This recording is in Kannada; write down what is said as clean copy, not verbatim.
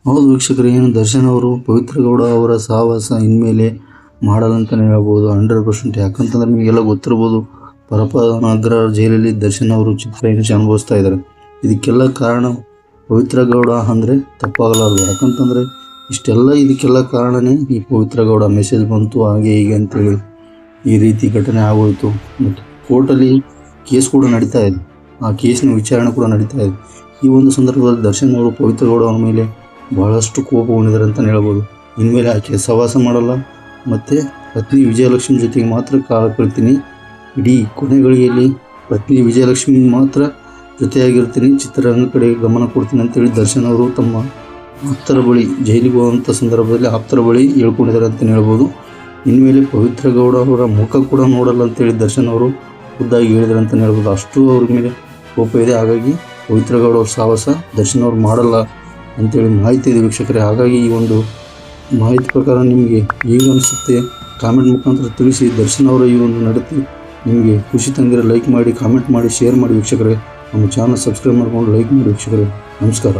ಹೌದು ವೀಕ್ಷಕರೇ, ಏನು ದರ್ಶನ್ ಅವರು ಪವಿತ್ರ ಗೌಡ ಅವರ ಸಹವಾಸ ಇನ್ಮೇಲೆ ಮಾಡಲ್ಲ ಅಂತಲೇ ಹೇಳ್ಬೋದು 100%. ಯಾಕಂತಂದ್ರೆ ನಿಮಗೆಲ್ಲ ಗೊತ್ತಿರ್ಬೋದು, ಪರಪ್ಪನಗ್ರ ಜೈಲಲ್ಲಿ ದರ್ಶನ್ ಅವರು ಚಿತ್ರಹಿಂಸೆ ಅನುಭವಿಸ್ತಾ ಇದ್ದಾರೆ. ಇದಕ್ಕೆಲ್ಲ ಕಾರಣ ಪವಿತ್ರ ಗೌಡ ಅಂದರೆ ತಪ್ಪಾಗಲಾರದು. ಯಾಕಂತಂದರೆ ಇದಕ್ಕೆಲ್ಲ ಕಾರಣನೇ ಈ ಪವಿತ್ರ ಗೌಡ. ಮೆಸೇಜ್ ಬಂತು ಹಾಗೆ ಹೀಗೆ ಅಂತೇಳಿ ಈ ರೀತಿ ಘಟನೆ ಆಗೋಯಿತು. ಮತ್ತು ಕೋರ್ಟಲ್ಲಿ ಕೇಸ್ ಕೂಡ ನಡೀತಾ ಇದೆ, ಆ ಕೇಸ್ನ ವಿಚಾರಣೆ ಕೂಡ ನಡೀತಾ ಇದೆ. ಈ ಒಂದು ಸಂದರ್ಭದಲ್ಲಿ ದರ್ಶನ್ ಅವರು ಪವಿತ್ರ ಗೌಡ ಅವರ ಮೇಲೆ ಬಹಳಷ್ಟು ಕೋಪಗೊಂಡಿದ್ದಾರೆ ಅಂತಲೇ ಹೇಳ್ಬೋದು. ಇನ್ಮೇಲೆ ಆಕೆ ಸಹವಾಸ ಮಾಡಲ್ಲ, ಮತ್ತು ಪತ್ನಿ ವಿಜಯಲಕ್ಷ್ಮಿ ಜೊತೆಗೆ ಮಾತ್ರ ಕಾಲ ಕಳಿತೀನಿ, ಇಡೀ ಕೊನೆಗಳಿಗೆಯಲ್ಲಿ ಪತ್ನಿ ವಿಜಯಲಕ್ಷ್ಮಿ ಮಾತ್ರ ಜೊತೆಯಾಗಿರ್ತೀನಿ, ಚಿತ್ರರಂಗ ಕಡೆ ಗಮನ ಕೊಡ್ತೀನಿ ಅಂತೇಳಿ ದರ್ಶನ್ ಅವರು ತಮ್ಮ ಆಪ್ತರ ಬಳಿ, ಜೈಲಿಗೆ ಹೋಗುವಂಥ ಸಂದರ್ಭದಲ್ಲಿ ಆಪ್ತರ ಬಳಿ ಹೇಳ್ಕೊಂಡಿದ್ದಾರೆ ಅಂತಲೇ ಹೇಳ್ಬೋದು. ಇನ್ಮೇಲೆ ಪವಿತ್ರ ಗೌಡ ಅವರ ಮುಖ ಕೂಡ ನೋಡಲ್ಲ ಅಂತೇಳಿ ದರ್ಶನ್ ಅವರು ಖುದ್ದಾಗಿ ಹೇಳಿದ್ದಾರೆ ಅಂತಲೇ ಹೇಳ್ಬೋದು. ಅಷ್ಟು ಅವ್ರ ಮೇಲೆ ಕೋಪ ಇದೆ. ಹಾಗಾಗಿ ಪವಿತ್ರ ಗೌಡ ಅವ್ರ ಸಹವಾಸ ದರ್ಶನ್ ಅವರು ಮಾಡಲ್ಲ ಅಂತೇಳಿ ಮಾಹಿತಿ ಇದೆ ವೀಕ್ಷಕರೇ. ಹಾಗಾಗಿ ಈ ಒಂದು ಮಾಹಿತಿ ಪ್ರಕಾರ ನಿಮಗೆ ಈಗ ಅನಿಸುತ್ತೆ ಕಾಮೆಂಟ್ ಮುಖಾಂತರ ತಿಳಿಸಿ. ದರ್ಶನ್ ಅವರ ಈ ಒಂದು ನಡತೆ ನಿಮಗೆ ಖುಷಿ ತಂದಿರೋ ಲೈಕ್ ಮಾಡಿ, ಕಾಮೆಂಟ್ ಮಾಡಿ, ಶೇರ್ ಮಾಡಿ ವೀಕ್ಷಕರೇ. ನಮ್ಮ ಚಾನಲ್ ಸಬ್ಸ್ಕ್ರೈಬ್ ಮಾಡಿಕೊಂಡು ಲೈಕ್ ಮಾಡಿ ವೀಕ್ಷಕರೇ. ನಮಸ್ಕಾರ.